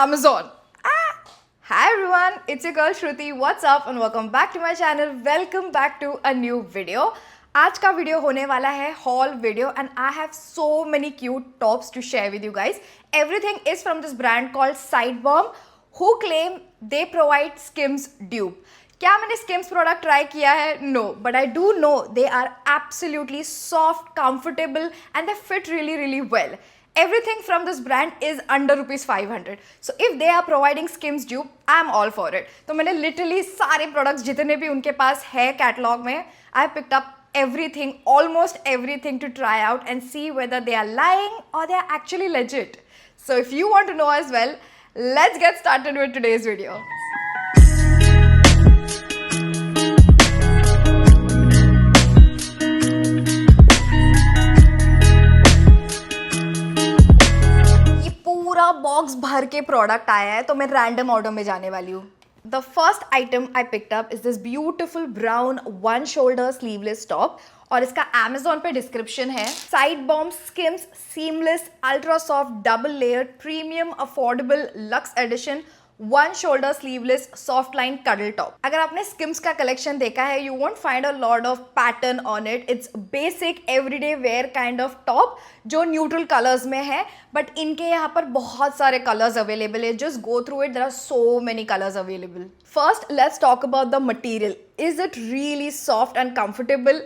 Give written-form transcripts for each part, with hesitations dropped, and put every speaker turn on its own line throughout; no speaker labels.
Amazon. Hi everyone, it's your girl Shruti. What's up and welcome back to my channel. Welcome back to a new video. आज का video होने वाला है haul video and I have so many cute tops to share with you guys. Everything is from this brand called Sidebomb who claim they provide Skims dupe. क्या मैंने Skims product try किया है? No, but I do know they are absolutely soft, comfortable and they fit really well. Everything from this brand is under ₹500. So if they are providing Skims dupe, I am all for it. तो मैंने literally सारे products जितने भी उनके पास है catalogue में, I picked up everything, almost everything to try out and see whether they are lying or they are actually legit. So if you want to know as well, let's get started with today's video. पूरा box भर के product आया है तो मैं random order में जाने वाली हूँ. The first item I picked up is this beautiful brown one shoulder sleeveless top और इसका Amazon पे डिस्क्रिप्शन है Sidebomb Skims Seamless Ultra Soft Double Layered Premium Affordable Luxe Edition one shoulder sleeveless soft line cuddle top. अगर आपने Skims का collection देखा है you won't find a lot of pattern on it. It's basic everyday wear kind of top जो neutral colours में है but इनके यहाँ पर बहुत सारे कलर्स अवेलेबल है. Just go through it, there are so many colours available. First let's talk about the material. Is it really soft and comfortable?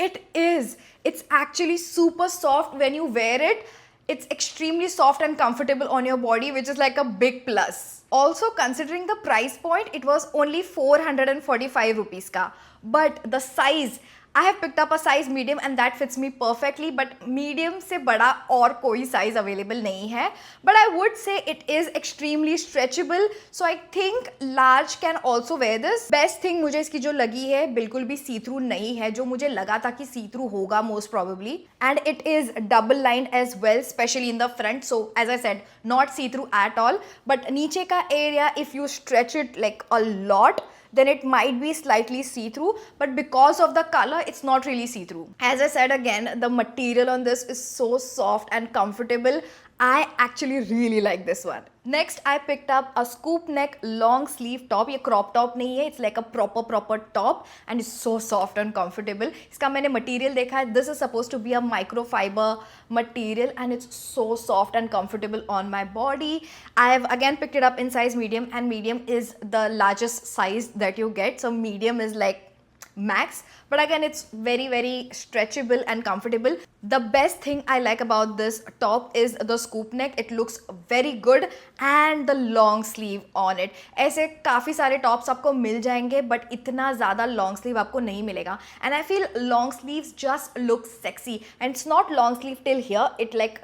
It is. It's actually super soft when you wear it. It's extremely soft and comfortable on your body, which is like a big plus. Also, considering the price point, it was only 445 rupees ka. But the size, I have picked up a size medium and that fits me perfectly. But medium से बड़ा और कोई size available नहीं है. But I would say it is extremely stretchable. So I think large can also wear this. Best thing मुझे इसकी जो लगी है बिल्कुल भी see through नहीं है जो मुझे लगा था कि see through होगा most probably. And it is double lined as well, especially in the front. So as I said, not see through at all. But नीचे का area if you stretch it like a lot, then it might be slightly see-through, but because of the color, it's not really see-through. As I said again, the material on this is so soft and comfortable. I actually really like this one. Next, I picked up a scoop neck long sleeve top. ये crop top नहीं है, it's like a proper top and it's so soft and comfortable. इसका मैंने material देखा है. This is supposed to be a microfiber material and it's so soft and comfortable on my body. I have again picked it up in size medium and medium is the largest size that you get. So medium is like max, but again it's very stretchable and comfortable. The best thing I like about this top is the scoop neck. It looks very good and the long sleeve on it. ऐसे काफ़ी सारे tops आपको मिल जाएंगे but इतना ज़्यादा long sleeve आपको नहीं मिलेगा. And I feel long sleeves just look sexy and it's not long sleeve till here, it like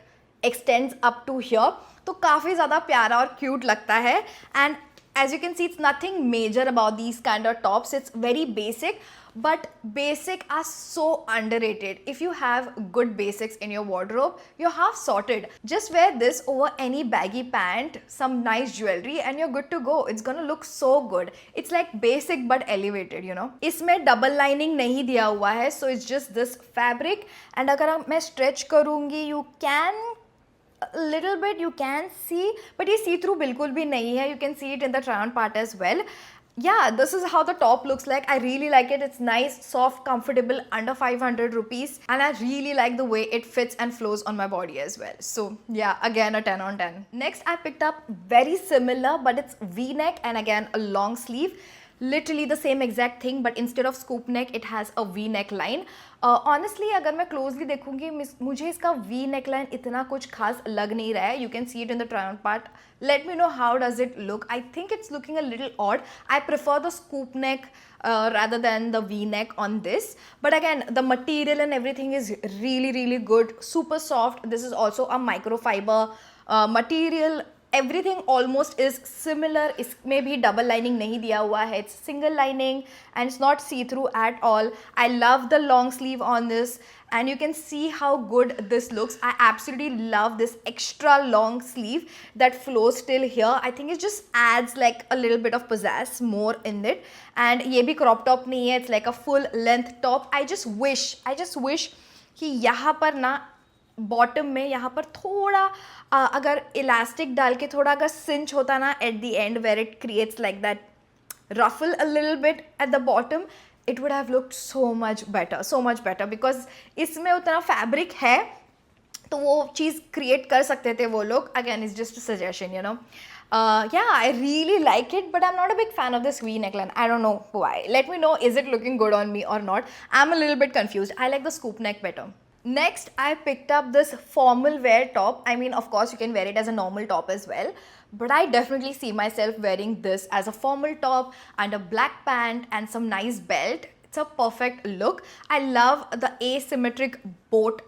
extends up to here. तो काफ़ी ज़्यादा प्यारा और क्यूट लगता है. And as you can see, it's nothing major about these kind of tops. It's very basic, but basic are so underrated. If you have good basics in your wardrobe, you're half sorted. Just wear this over any baggy pant, some nice jewelry and you're good to go. It's gonna look so good. It's like basic but elevated, you know. इसमें double lining नहीं दिया हुआ है, so it's just this fabric. And अगर मैं stretch करूँगी, you can a little bit you can see, but ये see through बिल्कुल भी नहीं है. You can see it in the try on part as well. Yeah, this is how the top looks like. I really like it. It's nice, soft, comfortable, under 500 rupees, and I really like the way it fits and flows on my body as well. So yeah, again a 10 on 10. Next, I picked up very similar, but it's V-neck and again a long sleeve. Literally the same exact thing, but instead of scoop neck, it has a V-neck line. Honestly, अगर मैं closely देखूँगी मुझे इसका V-neck line इतना कुछ खास लग नहीं रहा है. You can see it in the try-on part. Let me know how does it look. I think it's looking a little odd. I prefer the scoop neck rather than the V-neck on this. But again, the material and everything is really good. Super soft. This is also a microfiber material. Everything almost is similar. इसमें भी double lining नहीं दिया हुआ है. It's single lining and it's not see-through at all. I love the long sleeve on this and you can see how good this looks. I absolutely love this extra long sleeve that flows till here. I think it just adds like a little bit of pizzazz more in it. And ये भी crop top नहीं है. It's like a full length top. I just wish कि यहाँ पर ना bottom में यहाँ पर थोड़ा अगर इलास्टिक डाल के थोड़ा अगर सिंच होता ना at the end where it creates like that ruffle a little bit at the bottom, it would have looked so much better because इसमें उतना फैब्रिक है तो वो चीज़ क्रिएट कर सकते थे वो लोग. Again it's just a suggestion, you know. Yeah, I really like it, but I'm not a big fan of this V neckline. I don't know why. Let me know, is it looking good on me or not? I'm a little bit confused. I like the scoop neck better. Next, I picked up this formal wear top. I mean, of course, you can wear it as a normal top as well. But I definitely see myself wearing this as a formal top and a black pant and some nice belt. It's a perfect look. I love the asymmetric boat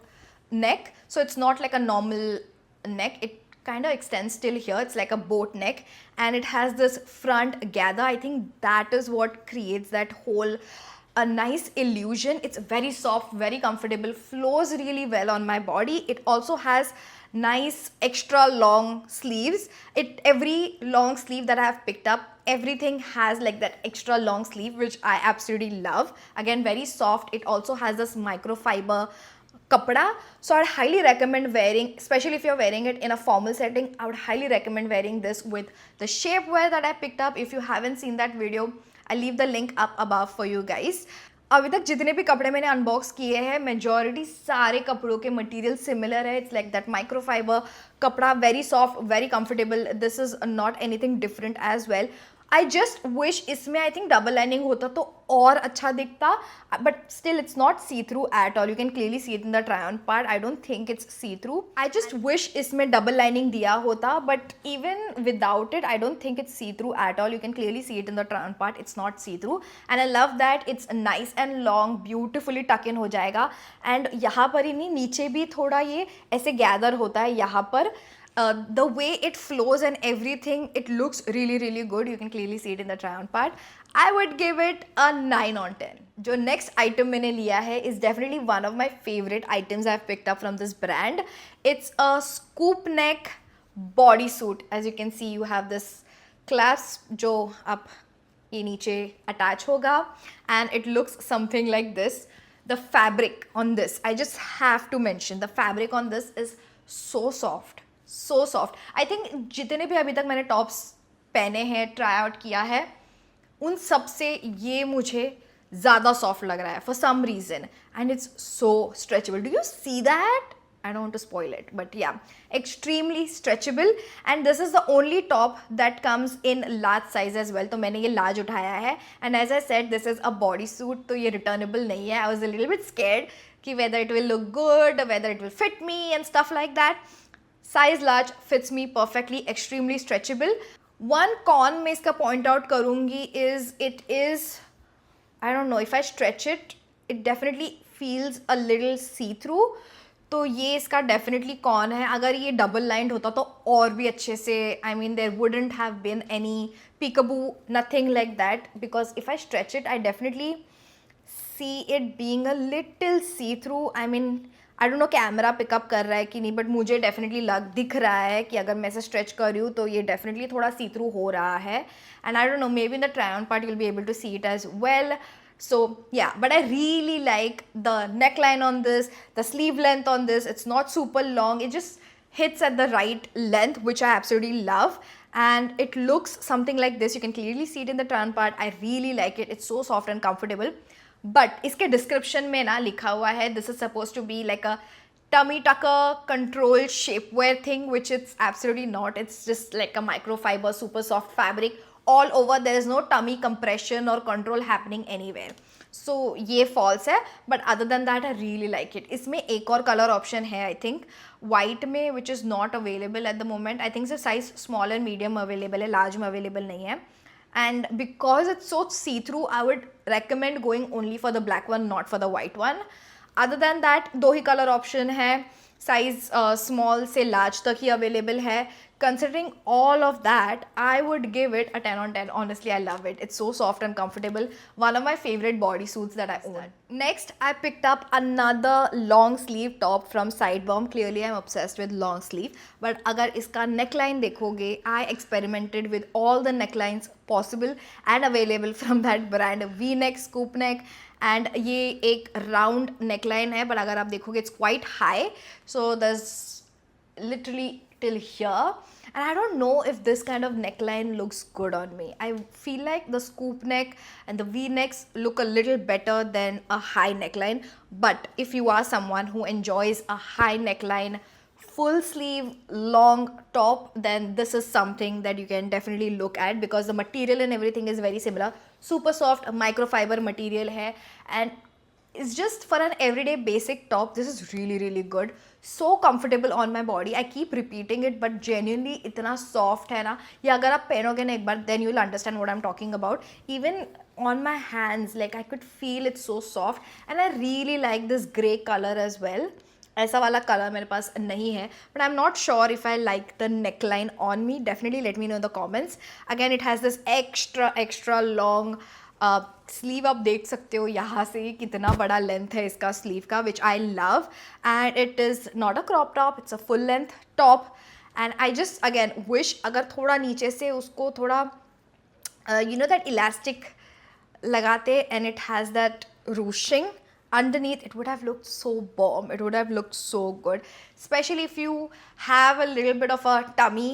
neck. So it's not like a normal neck. It kind of extends till here. It's like a boat neck and it has this front gather. I think that is what creates that whole a nice illusion. It's very soft, very comfortable, flows really well on my body. It also has nice extra long sleeves. Every long sleeve that I have picked up, everything has like that extra long sleeve, which I absolutely love. Again, very soft. It also has this microfiber kapda, so I'd highly recommend wearing, especially if you're wearing it in a formal setting, I would highly recommend wearing this with the shapewear that I picked up. If you haven't seen that video, I'll leave the link up above for you guys. अभी तक जितने भी कपड़े मैंने unbox किए हैं, majority सारे कपड़ों के मटेरियल सिमिलर है. इट्स लाइक दैट माइक्रोफाइबर कपड़ा, very soft, very comfortable. This is not anything different as well. I just wish इसमें आई थिंक डबल लाइनिंग होता तो और अच्छा दिखता, but still it's not see through at all. You can clearly see it in the try on part. I don't think it's see through. I just wish इसमें double lining दिया होता, but even without it I don't think it's see through at all. You can clearly see it in the try on part. It's not see through and I love that. It's nice and long, beautifully टक इन हो जाएगा. And यहाँ पर ही नहीं, नीचे भी थोड़ा ये ऐसे गैदर होता है यहाँ पर. The way it flows and everything, it looks really good. You can clearly see it in the try on part. I would give it a 9 on 10. जो next item मैंने लिया है is definitely one of my favorite items I've picked up from this brand. It's a scoop neck bodysuit. As you can see, you have this clasp जो आप ये नीचे attach होगा and it looks something like this. The fabric on this, I just have to mention, the fabric on this is so soft. So soft. I think जितने भी अभी तक मैंने टॉप्स पहने हैं, ट्राई आउट किया है, उन सब से ये मुझे ज़्यादा सॉफ्ट लग रहा है for some reason. And it's so stretchable. Do you see that? I don't want to spoil it, but yeah, extremely stretchable. And this is the only top that comes in large size as well. तो मैंने ये large उठाया है. And as I said, this is a bodysuit, तो ये returnable नहीं है. I was a little bit scared कि whether it will look good, whether it will fit me and stuff like that. Size large fits me perfectly, extremely stretchable. One con मैं इसका point out करूँगी is it is, I don't know, if I stretch it, it definitely feels a little see-through. तो ये इसका definitely cone है. अगर ये double lined होता तो और भी अच्छे से, I mean there wouldn't have been any peekaboo, nothing like that, because if I stretch it I definitely see it being a little see through. I mean I don't know camera pick up कर रहा है कि नहीं, but मुझे definitely दिख रहा है कि अगर मैं इसे स्ट्रेच कर रही हूँ तो ये डेफिनेटली थोड़ा सी थ्रू हो रहा है. And I don't know, maybe in the try on part you will be able to see it as well. So yeah, but I really like the neckline on this, the sleeve length on this. It's not super long, it just hits at the right length, which I absolutely love. And it looks something like this. You can clearly see it in the trunk part. I really like it. It's so soft and comfortable. But इसके description में ना लिखा हुआ है this is supposed to be like a tummy tucker controlled shapewear thing, which it's absolutely not. It's just like a microfiber super soft fabric all over. There is no tummy compression or control happening anywhere. So ये false है, but other than that I really like it. इसमें एक और color option है I think white में, which is not available at the moment. I think the size small and medium available है, large में available नहीं है. And because it's so see-through, I would recommend going only for the black one, not for the white one. Other than that, दो ही color option है. Size small से large तक ही available है. Considering all of that, I would give it a 10 on 10. Honestly, I love it. It's so soft and comfortable. One of my favorite bodysuits that I own. Next, I picked up another long sleeve top from Sidebomb. Clearly, I'm obsessed with long sleeve. But agar iska neckline dekhoge, I experimented with all the necklines possible and available from that brand. V-neck, scoop neck, and ये एक round neckline है. But अगर आप देखोगे, it's quite high. So there's literally till here, and I don't know if this kind of neckline looks good on me. I feel like the scoop neck and the V-necks look a little better than a high neckline, but if you are someone who enjoys a high neckline full sleeve long top, then this is something that you can definitely look at because the material and everything is very similar. Super soft microfiber material hai, and it's just for an everyday basic top. This is really good. So comfortable on my body. I keep repeating it, but genuinely इतना soft है ना. ये अगर आप पहनोगे ना एक बार, then you'll understand what I'm talking about. Even on my hands, like I could feel it so soft, and I really like this grey color as well. ऐसा वाला कलर मेरे पास नहीं है, but I'm not sure if I like the neckline on me. Definitely let me know in the comments. Again, it has this extra long sleeve आप देख सकते हो यहाँ से कितना बड़ा लेंथ है इसका स्लीव का, which I love, and it is not a crop top, it's a full length top. And I just again wish अगर थोड़ा नीचे से उसको थोड़ा यू नो दैट इलास्टिक लगाते and it has that ruching underneath, it would have looked so bomb. It would have looked so good, especially if you have a little bit of a tummy.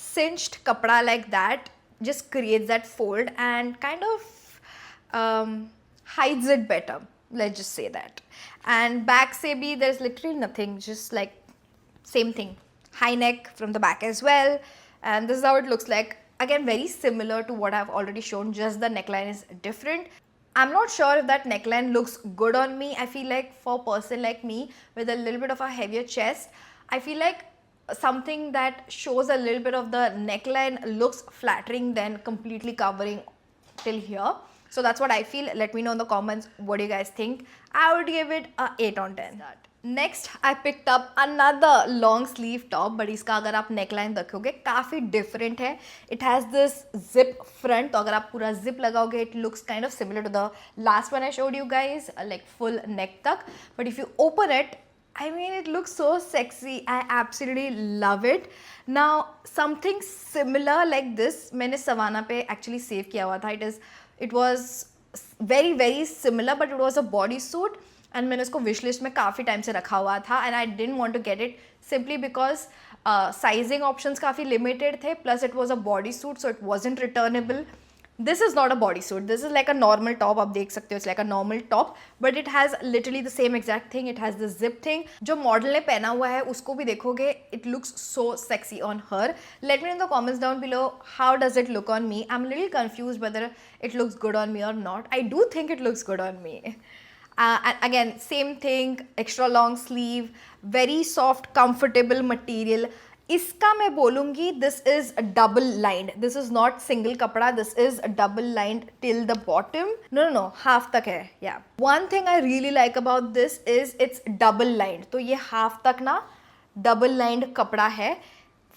Cinched kapda like that just creates that fold and kind of hides it better, let's just say that. And back se bhi there's literally nothing, just like same thing, high neck from the back as well, and this is how it looks like. Again, very similar to what I've already shown, just the neckline is different. I'm not sure if that neckline looks good on me. I feel like for a person like me with a little bit of a heavier chest, I feel like something that shows a little bit of the neckline looks flattering than completely covering till here. So that's what I feel. Let me know in the comments what do you guys think. I would give it a 8 on 10. Next, I picked up another long sleeve top, but इसका अगर आप neckline देखोगे काफ़ी different है. It has this zip front, तो अगर आप पूरा zip लगाओगे, it looks kind of similar to the last one I showed you guys, like full neck तक. But if you open it, I mean, it looks so sexy. I absolutely love it. Now, something similar like this, मैंने Savannah पे actually save किया हुआ था. It was very similar, but it was a bodysuit. And मैंने उसको wish list में काफ़ी time से रखा हुआ था, and I didn't want to get it simply because sizing options काफ़ी लिमिटेड थे, plus it was a bodysuit, so it wasn't returnable. This is not a bodysuit, this is like a normal top. आप देख सकते हो, it's like a normal top, but it has literally the same exact thing. It has the zip thing. जो model ने पहना हुआ है उसको भी देखोगे, it looks so sexy on her. Let me in the comments down below, how does it look on me? I am little confuse whether it looks good on me और not. I do think it looks good on me. And again, same thing, extra long sleeve, very soft, comfortable material. इसका मैं बोलूँगी this is double lined. This is not single कपड़ा. This is double lined till the bottom. No, half तक है. Yeah. One thing I really like about this is it's double lined. तो ये half तक ना double lined कपड़ा है,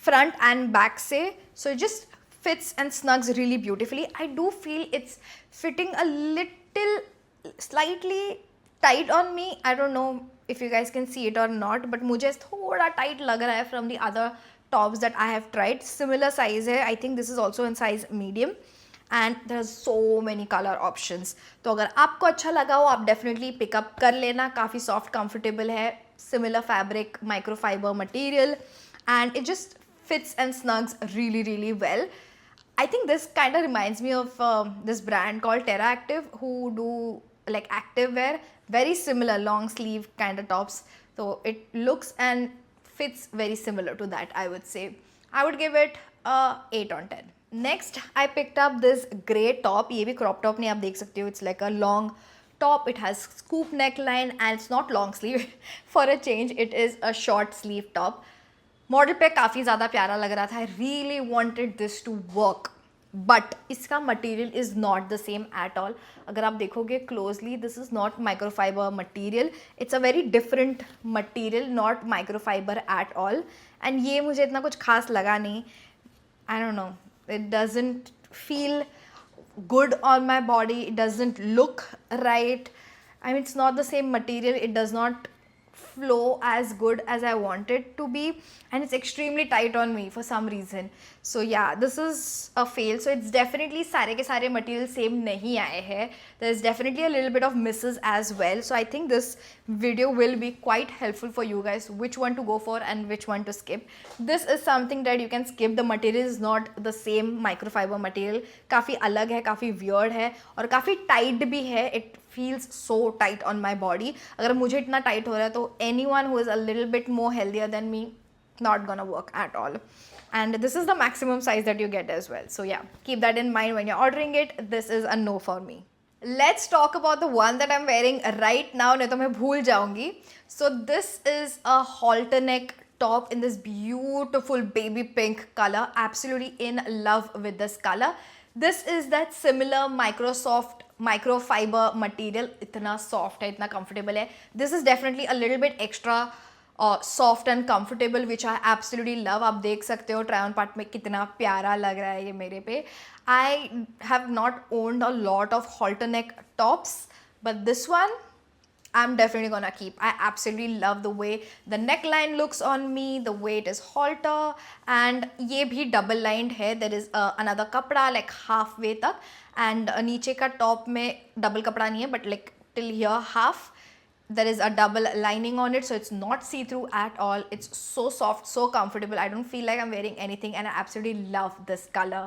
front and back से. So it just fits and snugs really beautifully. I do feel it's fitting a little slightly tight on me. I don't know if you guys can see it or not, but मुझे थोड़ा tight लग रहा है from the other tops that I have tried. Similar size है. I think this is also in size medium, and there are so many color options. तो अगर आपको अच्छा लगा हो, आप definitely pick up कर लेना. काफ़ी soft, comfortable है. Similar fabric, microfiber material, and it just fits and snugs really well. I think this kind of reminds me of this brand called Terra Active, who do like active wear, very similar long sleeve kind of tops. So it looks and fits very similar to that, I would say. I would give it a 8 on 10. Next, I picked up this grey top. ये भी crop top नहीं, आप देख सकते हो. It's like a long top. It has scoop neckline and it's not long sleeve. For a change, it is a short sleeve top. Model पे काफ़ी ज़्यादा प्यारा लग रहा था. I really wanted this to work. But इसका material is not the same at all. अगर आप देखोगे closely, this is not microfibre material, it's a very different material, not microfibre at all. And ये मुझे इतना कुछ खास लगा नहीं. I don't know, it doesn't feel good on my body, it doesn't look right. I mean, it's not the same material, it does not flow as good as I want it to be, and it's extremely tight on me for some reason. So yeah, this is a fail. So it's definitely सारे के सारे material same नहीं आए हैं. There's definitely a little bit of misses as well. So I think this video will be quite helpful for you guys, which one to go for and which one to skip. This is something that you can skip. The material is not the same microfiber material. काफ़ी अलग है, काफ़ी weird है और काफ़ी tight भी है. It feels so tight on my body. अगर मुझे इतना tight हो रहा है तो anyone who is a little bit more healthier than me, not gonna work at all. And this is the maximum size that you get as well. So yeah, keep that in mind when you're ordering it. This is a no for me. Let's talk about the one that I'm wearing right now. नहीं तो मैं भूल जाऊंगी. So this is a halter neck top in this beautiful baby pink color. Absolutely in love with this color. This is that similar microfiber material. इतना soft है, इतना comfortable है. This is definitely a little bit extra soft and comfortable, which I absolutely love. आप देख सकते हो try on part में कितना प्यारा लग रहा है ये मेरे पे. I have not owned a lot of halter neck tops, but this one I'm definitely gonna keep. I absolutely love the way the neckline looks on me, the way it is halter, and ये भी double lined है. There is another कपड़ा like halfway तक, and नीचे का top में double कपड़ा नहीं है, but like till here half. There is a double lining on it, so it's not see-through at all. It's so soft, so comfortable. I don't feel like I'm wearing anything, and I absolutely love this color.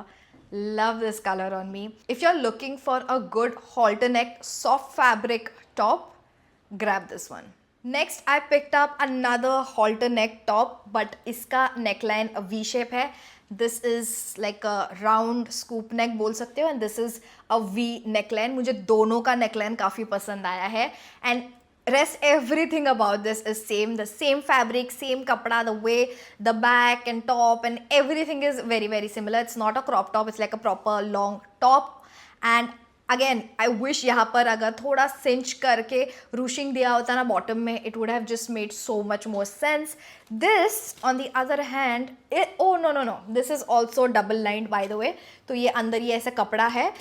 Love this color on me. If you're looking for a good halter neck soft fabric top, grab this one. Next, I picked up another halter neck top, but इसका neckline a V shape है. This is like a round scoop neck बोल सकते हो, and this is a V neckline. मुझे दोनों का neckline काफ़ी पसंद आया है, and rest everything about this is same. The same fabric, same kapda, the way the back and top and everything is very very similar. It's not a crop top, it's like a proper long top. And again, I wish यहाँ पर अगर थोड़ा cinch करके ruching दिया होता ना bottom में, it would have just made so much more sense. This on the other hand, oh no, this is also double lined by the way. तो ये अंदर ये ऐसा कपड़ा है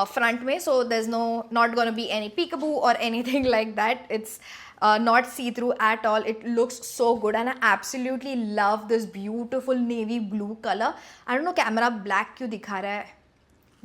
front में, so there's not gonna be any peekaboo or anything like that. It's not see-through at all. It looks so good, and I absolutely love this beautiful navy blue color. I don't know camera black क्यों दिखा रहा है.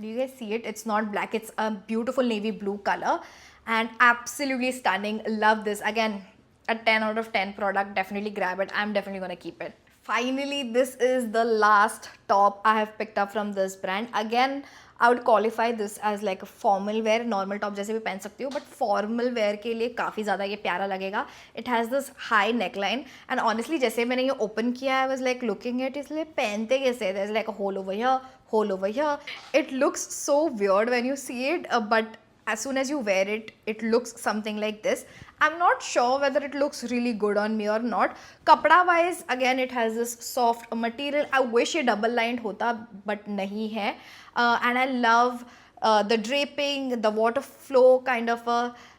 Do you guys see it? It's not black, it's a beautiful navy blue color and absolutely stunning. Love this. Again, a 10 out of 10 product. Definitely grab it. I'm definitely gonna keep it. Finally, this is the last top I have picked up from this brand. Again, I would qualify this as like a formal wear. Normal top जैसे भी पहन सकती हो, but formal wear के लिए काफ़ी ज़्यादा ये प्यारा लगेगा. It has this high neckline and honestly जैसे मैंने ये open किया, I was like looking at इसलिए पहनते कैसे? There's like a hole over here, hole over here. It looks so weird when you see it, but as soon as you wear it, it looks something like this. I'm not sure whether it looks really good on me or not. Kapda wise, again, it has this soft material. I wish ये double lined होता, but नहीं है. And I love the draping, the water flow kind of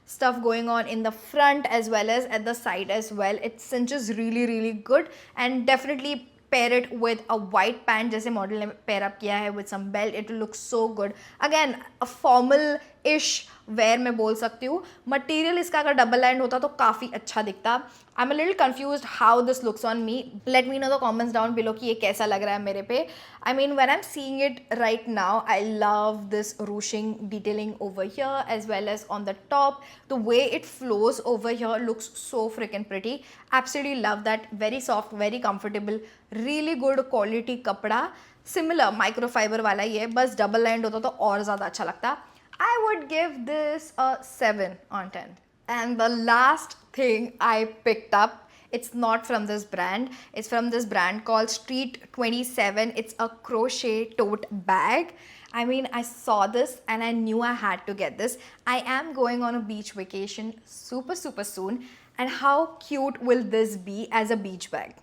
stuff going on in the front as well as at the side as well. It cinches really really good, and definitely pair it with a white pant जैसे model ने pair up किया है with some belt. It will look so good. Again, a formal ish wear मैं बोल सकती हूँ. Material इसका अगर double lined होता तो काफ़ी अच्छा दिखता. I'm a little confused how this looks on me. Let me know the comments down below कि ये कैसा लग रहा है मेरे पे. I mean, when I'm seeing it right now, I love this ruching detailing over here as well as on the top. The way it flows over here looks so freaking pretty. Absolutely love that. Very soft, very comfortable, really good quality कपड़ा. Similar microfiber वाला ही है, बस double lined होता तो और ज़्यादा अच्छा लगता. I would give this a 7 on 10. And the last thing I picked up, it's not from this brand, it's from this brand called Street 27. It's a crochet tote bag. I mean, I saw this and I knew I had to get this. I am going on a beach vacation super soon, and how cute will this be as a beach bag?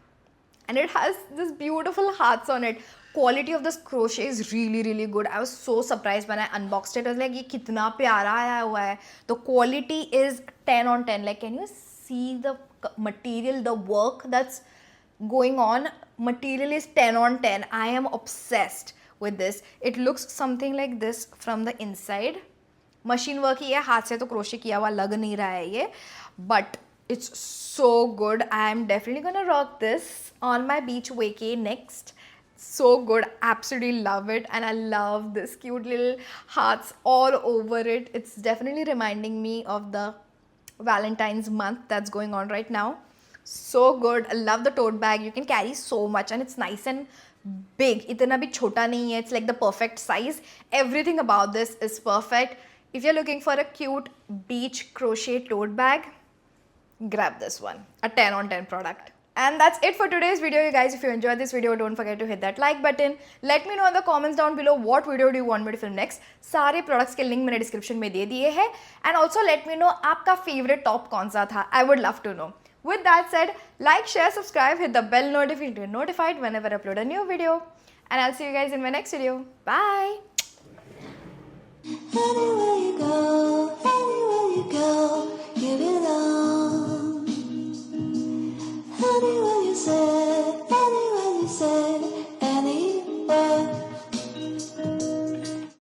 And it has this beautiful hearts on it. quality of this crochet is really good. I was so surprised when I unboxed it. I was like, ये कितना प्यारा आया हुआ है. The quality is 10 on 10. Like, can you see the material, the work that's going on? Material is 10 on 10. I am obsessed with this. It looks something like this from the inside. Machine work ही है, हाथ से तो crochet किया हुआ लग नहीं रहा है ये, but it's so good. I am definitely gonna rock this on my beach vacay next. So good, absolutely love it, and I love this cute little hearts all over it. It's definitely reminding me of the Valentine's month that's going on right now. So good. I love the tote bag. You can carry so much and it's nice and big. Itna bhi chota nahi hai. It's like the perfect size. Everything about this is perfect. If you're looking for a cute beach crochet tote bag, grab this one. A 10 on 10 product. And that's it for today's video, you guys. If you enjoyed this video, don't forget to hit that like button. Let me know in the comments down below what video do you want me to film next. सारे products के link मैंने description में दे दिए हैं. And also let me know आपका favorite top कौन सा था. I would love to know. With that said, like, share, subscribe, hit the bell notification to get notified whenever I upload a new video. And I'll see you guys in my next video. Bye.